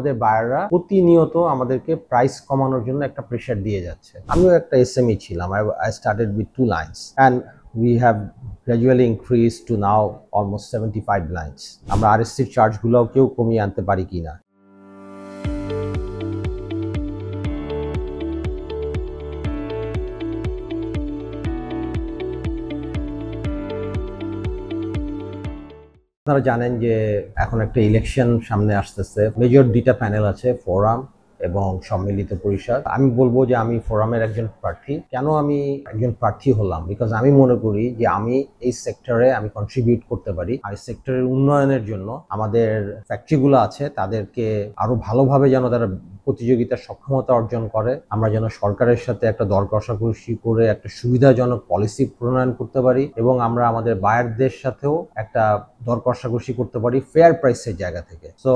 আমাদের বায়াররা প্রতিনিয়ত আমাদেরকে প্রাইস কমানোর জন্য একটা প্রেশার দিয়ে যাচ্ছে। আমিও একটা এসএমই ছিলাম। I started with 2 lines and we have gradually increased to now almost 75 lines. আমরা আরএসসির চার্জগুলোও কেউ কমিয়ে আনতে পারি কিনা। আপনারা জানেন যে এখন একটা ইলেকশন সামনে আসতেছে। মেজর দুইটা প্যানেল আছে, ফোরাম এবং সম্মিলিত পরিষদ। আমি বলবো যে আমি ফোরামের একজন প্রার্থী। কেন আমি একজন প্রার্থী হলাম? বিকজ আমি মনে করি যে আমি এই সেক্টরে আমি কন্ট্রিবিউট করতে পারি। আর এই সেক্টরের উন্নয়নের জন্য আমাদের ফ্যাক্টরিগুলো আছে তাদেরকে আরো ভালোভাবে যেন তারা প্রতিযোগিতার সক্ষমতা অর্জন করে, আমরা যেন সরকারের সাথে একটা দর কষাকষি করে একটা সুবিধাজনক পলিসি প্রণয়ন করতে পারি এবং আমরা আমাদের বায়ারদের সাথেও একটা দর কষাকষি করতে পারি ফেয়ার প্রাইসের জায়গা থেকে। সো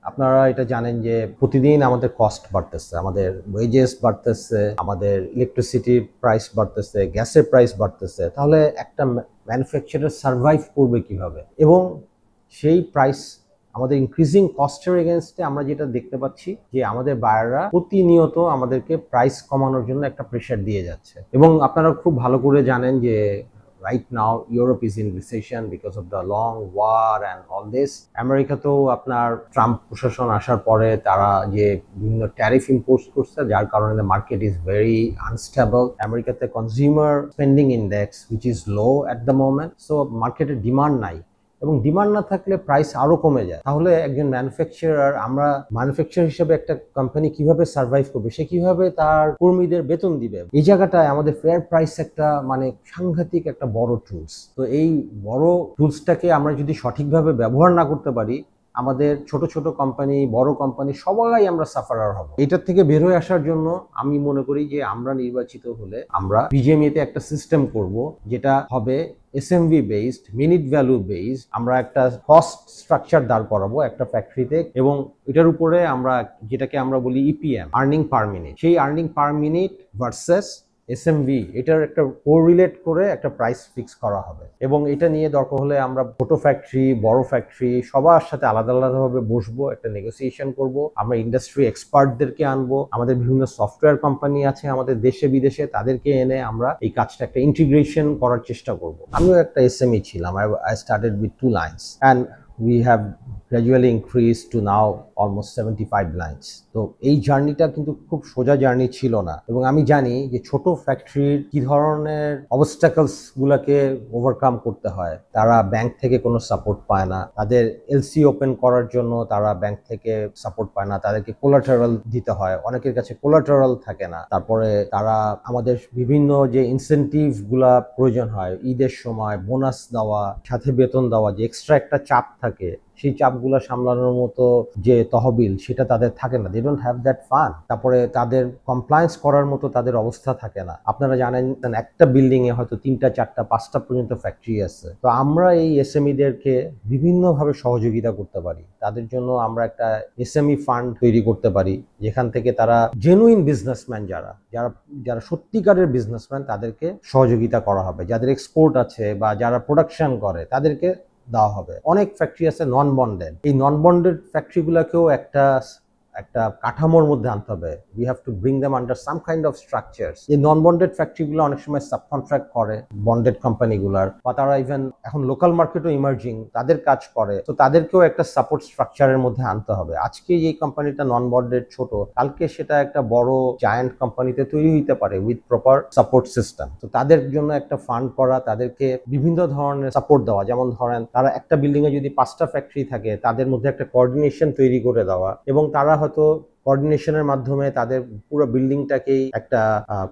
আপনারা এটা জানেন যে প্রতিদিন আমাদের কস্ট বাড়তেছে, আমাদের ওয়েজেস বাড়তেছে, আমাদের ইলেকট্রিসিটির প্রাইস বাড়তেছে, গ্যাসের প্রাইস বাড়তেছে। তাহলে একটা ম্যানুফ্যাকচারার সার্ভাইভ করবে কিভাবে? এবং সেই প্রাইস আমাদের ইনক্রিজিং কস্টের এগেনস্টে আমরা যেটা দেখতে পাচ্ছি যে আমাদের বায়াররা প্রতিনিয়ত আমাদেরকে প্রাইস কমানোর জন্য একটা প্রেশার দিয়ে যাচ্ছে। এবং আপনারা খুব ভালো করে জানেন যে right now Europe is in recession because of the long war and all this. আমেরিকাতেও আপনার ট্রাম্প প্রশাসন আসার পরে তারা যে বিভিন্ন ট্যারিফ ইম্পোজ করছে, যার কারণে মার্কেট ইজ ভেরি আনস্টেবল। আমেরিকাতে consumer spending index which is low at the moment. So মার্কেটে ডিমান্ড নাই এবং ডিমান্ড না থাকলে প্রাইস আরো কমে যায়। তাহলে একজন ম্যানুফ্যাকচারার, আমরা ম্যানুফ্যাকচারার হিসেবে একটা কোম্পানি কিভাবে সার্ভাইভ করবে, সে কিভাবে তার কর্মীদের বেতন দিবে? এই জায়গাটায় আমাদের ফেয়ার প্রাইস একটা সাংঘাতিক একটা বড় টুলস। তো এই বড় টুলসটাকে আমরা যদি সঠিকভাবে ব্যবহার না করতে পারি, আমাদের ছোট ছোট কোম্পানি, বড় কোম্পানি সবাই আমরা সাফারার হব। এটার থেকে বের হয়ে আসার জন্য আমি মনে করি যে আমরা নির্বাচিত হলে আমরা বিজিএমইতে একটা সিস্টেম করব যেটা হবে এসএমভি বেসড, মিনিট ভ্যালু বেসড। আমরা একটা কস্ট স্ট্রাকচার দাঁড় করাবো একটা ফ্যাক্টরিতে এবং এটার উপরে আমরা যেটাকে আমরা বলি ইপিএম, আর্নিং পার মিনিট, সেই আর্নিং পার মিনিট ভার্সেস এসএমভি, এটার একটা কোরিলেট করে একটা প্রাইস ফিক্স করা হবে। এবং এটা নিয়ে দরকার হলে আমরা ছোট ফ্যাক্টরি, বড় ফ্যাক্টরি সবার সাথে আলাদা আলাদাভাবে বসবো, একটা নেগোসিয়েশন করব। আমরা ইন্ডাস্ট্রি এক্সপার্টদেরকে আনবো, আমাদের বিভিন্ন সফটওয়্যার কোম্পানি আছে আমাদের দেশে বিদেশে, তাদেরকে এনে আমরা এই কাজটা একটা ইন্টিগ্রেশন করার চেষ্টা করব। আমিও একটা এসএমই ছিলাম। I started with 2 lines and we have gradually increased to now almost 75 lines. তো এই জার্নিটা কিন্তু খুব সোজা জার্নি ছিল না এবং আমি জানি যে ছোট ফ্যাক্টরির কি ধরনের অবস্টাকলস গুলাকে ওভারকাম করতে হয়। তারা ব্যাংক থেকে কোনো সাপোর্ট পায় না, তাদের এলসি ওপেন করার জন্য তারা ব্যাংক থেকে সাপোর্ট পায় না, তাদেরকে কোলাটারাল দিতে হয়, অনেকের কাছে কোলাটারাল থাকে না। তারপরে তারা আমাদের বিভিন্ন যে ইনসেন্টিভ গুলা প্রয়োজন হয়, ঈদের সময় বোনাস দেওয়া, সাথে বেতন দেওয়া, যে এক্সট্রা একটা চাপ থাকে, সেই চাপগুলো সামলানোর মতো যে তহবিল সেটা তাদের থাকে না। They don't have that fund. তারপরে তাদের কমপ্লায়েন্স করার মতো তাদের অবস্থা থাকে না। আপনারা জানেন একটা বিল্ডিং এ হয়তো 3টা 4টা 5টা পর্যন্ত ফ্যাক্টরি আছে। তো আমরা এই এসএমইদেরকে বিভিন্নভাবে সহযোগিতা করতে পারি। তাদের জন্য আমরা একটা এসএমই ফান্ড তৈরি করতে পারি যেখান থেকে তারা জেনুইন বিজনেসম্যান, যারা যারা যারা সত্যিকারের বিজনেসম্যান, তাদেরকে সহযোগিতা করা হবে। যাদের এক্সপোর্ট আছে বা যারা প্রোডাকশন করে তাদেরকে দেওয়া হবে। অনেক ফ্যাক্টরি আছে নন বন্ডেড, এই নন বন্ডেড ফ্যাক্টরিগুলোকেও একটা কাঠামোর মধ্যে আনতে হবে। We have to bring them under some kind of structures. এই নন বন্ডেড ফ্যাক্টরিগুলো অনেক সময় সাবকন্ট্রাক্ট করে বন্ডেড কোম্পানিগুলার, বা তারা ইভেন এখন লোকাল মার্কেটও ইমার্জিং, তাদের কাজ করে। তো তাদেরকেও একটা সাপোর্ট স্ট্রাকচারের মধ্যে আনতে হবে। আজকে এই কোম্পানিটা নন বন্ডেড ছোট, কালকে সেটা একটা বড় জায়ান্ট কোম্পানিতে তৈরি হইতে পারে উইথ প্রপার সাপোর্ট সিস্টেম। তো তাদের জন্য একটা ফান্ড করা, তাদেরকে বিভিন্ন ধরনের সাপোর্ট দেওয়া। যেমন ধরেন তারা একটা বিল্ডিং এ যদি 5টা ফ্যাক্টরি থাকে, তাদের মধ্যে একটা কোঅর্ডিনেশন তৈরি করে দেওয়া এবং তারা হয়তো কোঅর্ডিনেশনের মাধ্যমে তাদের পুরো বিল্ডিংটাকেই একটা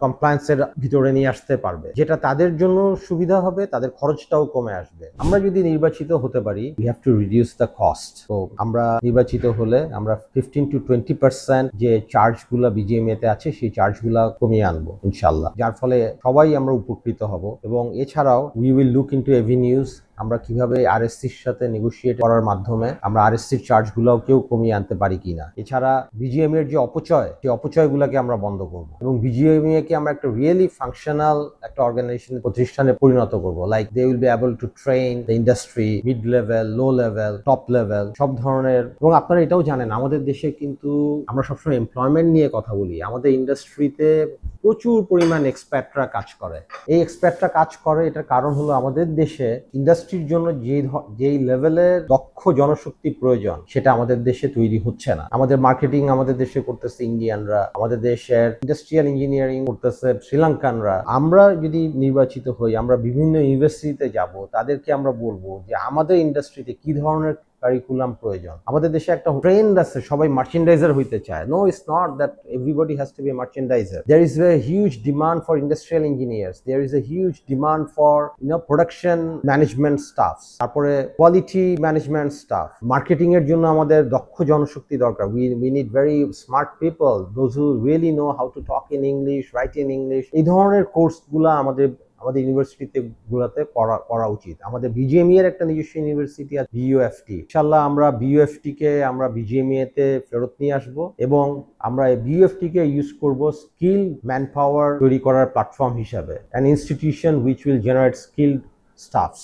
কমপ্লায়েন্সের ভিতরে নিয়ে আসতে পারবে, যেটা তাদের জন্য সুবিধা হবে, তাদের খরচটাও কমে আসবে। আমরা যদি নির্বাচিত হতে পারি, we have to reduce the cost. তো আমরা নির্বাচিত হলে আমরা 15 to 20% যে চার্জগুলো বিজিএমইতে আছে সেই চার্জগুলো কমিয়ে আনবো ইনশাআল্লাহ, যার ফলে সবাই আমরা উপকৃত হব। এবং এছাড়াও we will look into avenues, আমরা কিভাবে আরএসসির সাথে নেগোশিয়েট করার মাধ্যমে আমরা আরএসসির চার্জগুলোও কেউ কমিয়ে আনতে পারি কিনা। এছাড়া বিজিএমই এর যে অপচয়, সেই অপচয়গুলোকে আমরা বন্ধ করব এবং বিজিএমই কে আমরা একটা রিয়েলি ফাংশনাল একটা অর্গানাইজেশন প্রতিষ্ঠানে পরিণত করব। Like they will be able to train the industry, mid level, low level, top level, সব ধরনের। এবং আপনারা এটাও জানেন আমাদের দেশে কিন্তু আমরা সবসময় এমপ্লয়মেন্ট নিয়ে কথা বলি, আমাদের ইন্ডাস্ট্রিতে প্রচুর পরিমাণ এক্সপ্যাটরা কাজ করে। এই এক্সপ্যাটরা কাজ করে, এটার কারণ হলো আমাদের দেশে ইন্ডাস্ট্রির জন্য যেই লেভেলের দক্ষ জনশক্তি প্রয়োজন সেটা আমাদের দেশে তৈরি হচ্ছে না। আমাদের মার্কেটিং আমাদের দেশে করতেছে ইন্ডিয়ানরা, আমাদের দেশের ইন্ডাস্ট্রিয়াল ইঞ্জিনিয়ারিং করতেছে শ্রীলঙ্কানরা। আমরা যদি নির্বাচিত হই, আমরা বিভিন্ন ইউনিভার্সিটিতে যাব, তাদেরকে আমরা বলবো যে আমাদের ইন্ডাস্ট্রিতে কি ধরনের কারিকুলাম প্রয়োজন। আমাদের দেশে একটা ট্রেন্ড আছে, সবাই মার্চেন্ডাইজার হইতে চায়। No, it's not that everybody has to be a merchandiser. There is a huge demand for industrial engineers, there is a huge demand for production management staff, তারপরে কোয়ালিটি ম্যানেজমেন্ট স্টাফ। মার্কেটিং এর জন্য আমাদের দক্ষ জনশক্তি দরকার। We need very smart people, those who really know how to talk in English, right in English. এই ধরনের কোর্সগুলো আমাদের ইউনিভার্সিটিতে গুলাতে করা উচিত। আমাদের বিজিএমই এর একটা নিজস্ব ইউনিভার্সিটি আছে, বিইউএফটি। ইনশাআল্লাহ আমরা বিইউএফটি কে আমরা বিজিএমই তে ফেরত নিয়ে আসব এবং আমরা এই বিইউএফটি কে ইউজ করব স্কিল ম্যান পাওয়ার তৈরি করার প্ল্যাটফর্ম হিসাবে, an institution which will generate skilled stuffs.